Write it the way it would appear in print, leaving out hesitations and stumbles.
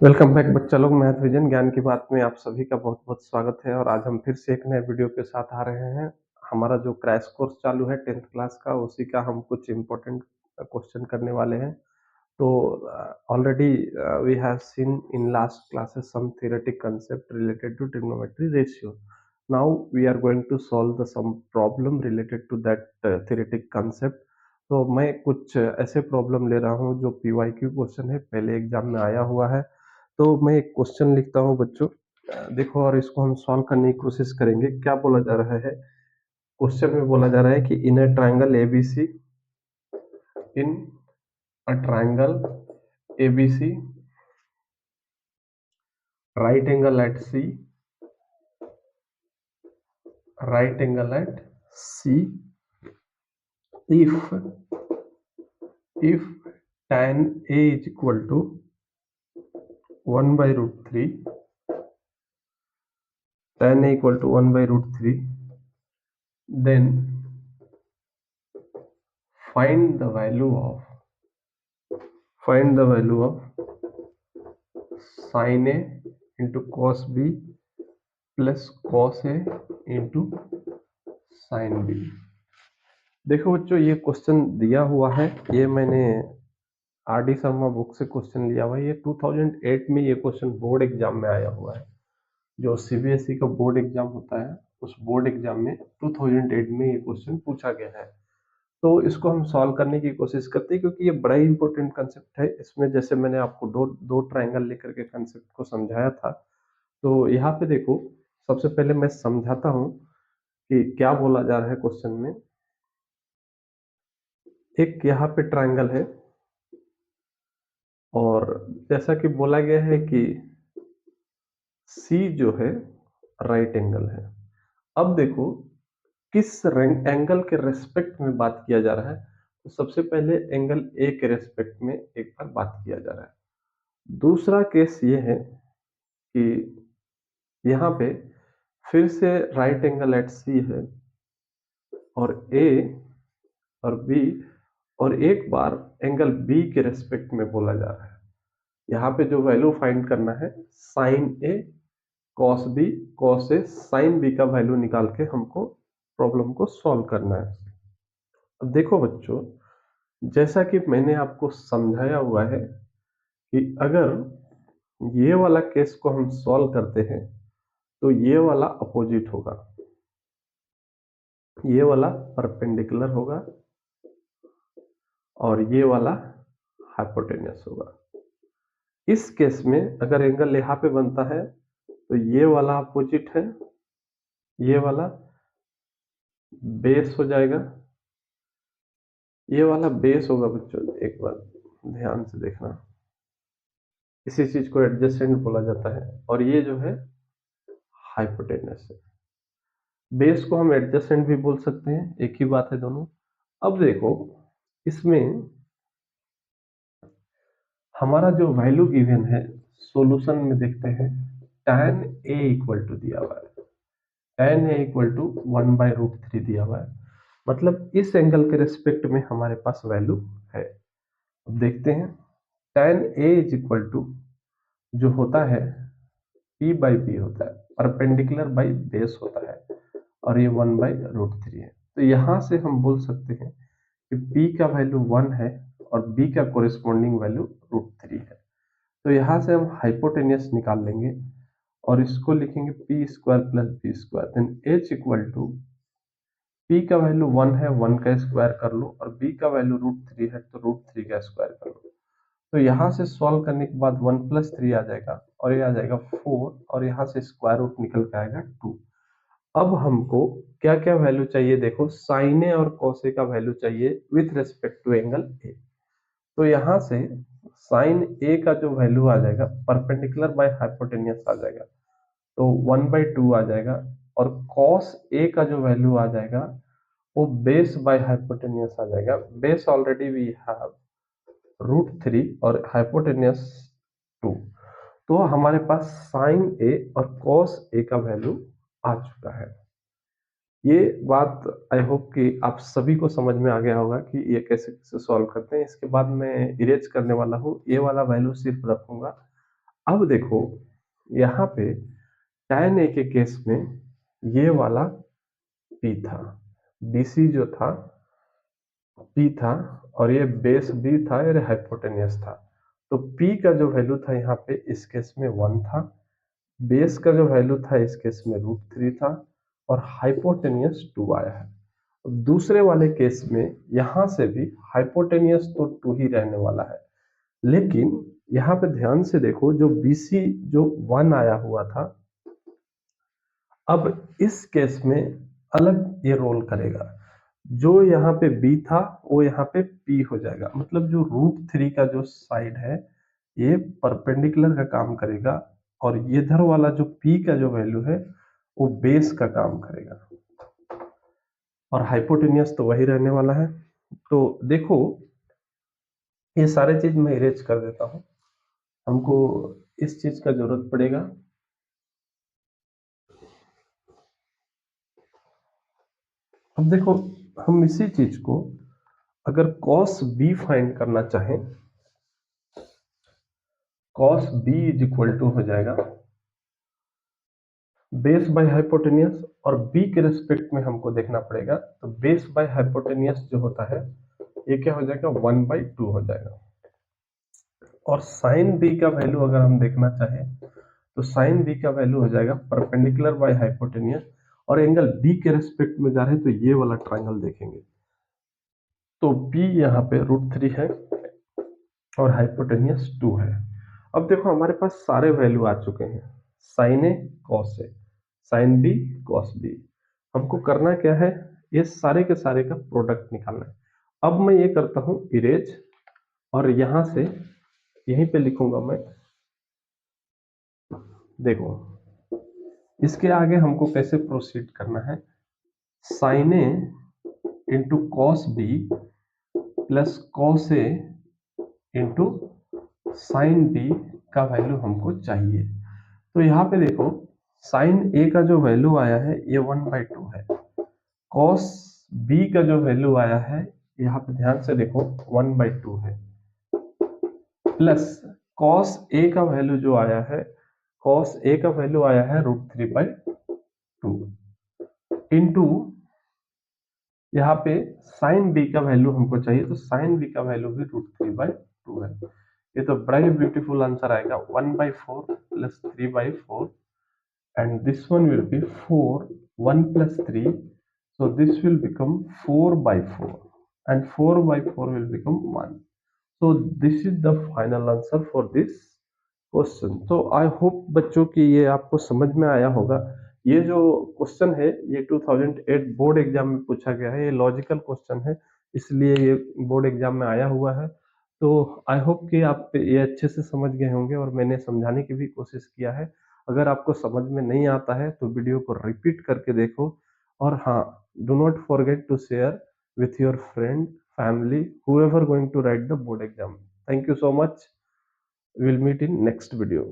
Welcome back बच्चा लोग। Math vision ज्ञान की बात में आप सभी का बहुत बहुत स्वागत है। और आज हम फिर से एक नए वीडियो के साथ आ रहे हैं। हमारा जो क्रैश कोर्स चालू है 10th क्लास का, उसी का हम कुछ इम्पोर्टेंट क्वेश्चन करने वाले हैं। तो already we have seen in last classes some theoretic concept related to trigonometry ratio. Now we are going to solve the some problem related to that theoretic concept. तो मैं कुछ ऐसे प्रॉब्लम ले रहा हूँ जो PYQ क्वेश्चन है, पहले एग्जाम में आया हुआ है। तो मैं एक क्वेश्चन लिखता हूँ बच्चों, देखो, और इसको हम सॉल्व करने की कोशिश करेंगे। क्या बोला जा रहा है क्वेश्चन में? बोला जा रहा है कि in a triangle ABC, in a triangle ABC, right angle at C, right angle at C, if tan A is equal to 1 by root 3, tan A equal to 1 by root 3, then find the value of sin A into cos B plus cos A into sin B। देखो बच्चों, ये question दिया हुआ है, ये मैंने R D Sharma book से question लिया हुआ है। ये 2008 में ये क्वेश्चन बोर्ड एग्जाम में आया हुआ है। जो सीबीएसई का बोर्ड एग्जाम होता है, उस बोर्ड एग्जाम में 2008 में ये क्वेश्चन पूछा गया है। तो इसको हम सॉल्व करने की कोशिश करते हैं, क्योंकि ये बड़ा ही इंपॉर्टेंट कंसेप्ट है। इसमें जैसे मैंने आपको दो दो ट्रायंगल लेकर के कंसेप्ट को समझाया था। तो यहाँ पे देखो, सबसे पहले मैं समझाता हूँ कि क्या बोला जा रहा है क्वेश्चन में। एक यहाँ पे ट्रायंगल है, और जैसा कि बोला गया है कि सी जो है राइट एंगल है। अब देखो, किस एंगल के रेस्पेक्ट में बात किया जा रहा है। तो सबसे पहले एंगल ए के रेस्पेक्ट में एक बार बात किया जा रहा है। दूसरा केस ये है कि यहाँ पे फिर से राइट एंगल एट सी है, और ए और बी, और एक बार एंगल बी के रेस्पेक्ट में बोला जा रहा है। यहाँ पे जो वैल्यू फाइंड करना है, sine A cos B cos A sign B का वैल्यू निकाल के हमको प्रॉब्लम को सॉल्व करना है। अब देखो बच्चों, जैसा कि मैंने आपको समझाया हुआ है कि अगर ये वाला केस को हम सॉल्व करते हैं तो ये वाला अपोजिट होगा, ये वाला परपेंडिकुलर होगा, और ये वाला हाइपोटेन्यूस होगा। इस केस में अगर एंगल यहाँ पे बनता है तो ये वाला अपोजिट है, ये वाला बेस हो जाएगा, ये वाला बेस होगा। बच्चों एक बार ध्यान से देखना, इसी चीज को एडजेसेंट बोला जाता है, और ये जो है हाइपोटेन्यूस है। बेस को हम एडजेसेंट भी बोल सकते हैं, एक ही बात है दोनों। अब देखो, इसमें हमारा जो वैल्यू गिवन है, सॉल्यूशन में देखते हैं। tan a इक्वल टू दिया हुआ है, tan a equal to 1 by root 3 दिया हुआ है। मतलब इस एंगल के रेस्पेक्ट में हमारे पास वैल्यू है। अब देखते हैं, tan a is equal to जो होता है p बाई बी होता है, परपेंडिकुलर बाई बेस होता है, और ये 1 बाई रूट 3 है। तो यहाँ से हम बोल सकते हैं कि p का वैल्यू 1 है और b का कोरिस्पॉन्डिंग वैल्यू रूट 3 है। तो यहाँ से हम हाइपोटेनियस निकाल लेंगे, और इसको लिखेंगे P square plus B square. Then H equal to, P का वैल्यू 1 है, 1 का स्क्वायर कर लो, और बी का वैल्यू रूट 3 है, तो रूट 3 का स्क्वायर कर लो। तो यहाँ से सॉल्व करने के बाद 1 प्लस 3 आ जाएगा, और ये आ जाएगा 4, और यहाँ से स्क्वायर रूट निकल के आएगा 2। अब हमको क्या क्या वैल्यू चाहिए? देखो, साइन ए और कॉस ए का वैल्यू चाहिए with respect to angle A. तो यहाँ से साइन ए का जो वैल्यू आ जाएगा, परपेंडिकुलर बाय हाइपोटेनियस आ जाएगा, तो 1/2 आ जाएगा। और कॉस ए का जो वैल्यू आ जाएगा, वो बेस बाय हाइपोटेनियस आ जाएगा। Base already we have root 3 और हाइपोटेनियस 2। तो हमारे पास साइन ए और कॉस ए का वैल्यू आ चुका है। ये बात आई होप कि आप सभी को समझ में आ गया होगा कि ये कैसे कैसे सॉल्व करते हैं। इसके बाद मैं इरेज करने वाला हूँ, ये वाला वैल्यू सिर्फ रखूंगा, अब देखो यहाँ पे tan a के केस में ये वाला p था, bc जो था p था, और ये बेस b था, ये हाइपोटेनियस था। तो p का जो वैल्यू था यहाँ पे इस केस में 1 था, बेस का जो वैल्यू था इस केस में √3 था, और हाइपोटेनियस 2 आया है। अब दूसरे वाले केस में यहाँ से भी हाइपोटेनियस तो 2 ही रहने वाला है, लेकिन यहाँ पे ध्यान से देखो जो BC जो 1 आया हुआ था, अब इस केस में अलग ये रोल करेगा। जो यहाँ पे B था वो यहाँ पे P हो जाएगा, मतलब जो √3 का जो साइड है ये परपेंडिकुलर का काम करेगा, और इधर वाला जो P का जो वैल्यू है वो बेस का काम करेगा, और हाइपोटेनियस तो वही रहने वाला है। तो देखो ये सारे चीज मैं इरेज कर देता हूँ, हमको इस चीज का जरूरत पड़ेगा। अब देखो हम इसी चीज को अगर cos b फाइंड करना चाहें, cos b is equal to हो जाएगा बेस बाय हाइपोटेनियस, और b के रिस्पेक्ट में हमको देखना पड़ेगा, तो बेस बाय हाइपोटेनियस जो होता है ये क्या हो जाएगा 1/2 हो जाएगा। और साइन b का वैल्यू अगर हम देखना चाहें तो साइन b का वैल्यू हो जाएगा परपेंडिकुलर बाय हाइपोटेनियस, और एंगल b के रिस्पेक्ट में जा रहे हैं तो ये वाला ट्रायंगल देखेंगे, तो b यहाँ पे √3 है और हाइपोटेनियस 2 है। अब देखो हमारे पास सारे वैल्यू आ चुके हैं, sign A cos A, sine B cos B. हमको करना क्या है, ये सारे के सारे का प्रोडक्ट निकालना है। अब मैं ये करता हूँ इरेज, और यहां से यहीं पे लिखूंगा मैं, देखो इसके आगे हमको कैसे प्रोसीड करना है, sine A into cos B plus cos A into sine B का वैल्यू हमको चाहिए। तो यहाँ पे देखो साइन ए का जो वैल्यू आया है ये 1/2 है, कॉस बी का जो वैल्यू आया है यहाँ पे ध्यान से देखो 1/2 है, प्लस कॉस ए का वैल्यू जो आया है, कॉस ए का वैल्यू आया है √3/2 इंटू यहाँ पे साइन बी का वैल्यू हमको चाहिए, तो साइन बी का वैल्यू भी √3/2 है। ये तो बड़ा ही ब्यूटीफुल आंसर आएगा 1/4 plus 3/4, and this one will be 4, 1 plus 3, so this will become 4/4, and 4/4 will become 1. So this is the final answer for this question. तो आई होप बच्चों की ये आपको समझ में आया होगा। ये जो क्वेश्चन है ये 2008 बोर्ड एग्जाम में पूछा गया है, ये लॉजिकल क्वेश्चन है, इसलिए ये बोर्ड एग्जाम में आया हुआ है। तो आई होप कि आप ये अच्छे से समझ गए होंगे, और मैंने समझाने की भी कोशिश किया है। अगर आपको समझ में नहीं आता है तो वीडियो को रिपीट करके देखो, और हाँ, do not forget to share with your friend, family, whoever going to write the board exam. Thank you so much. We'll meet in next video.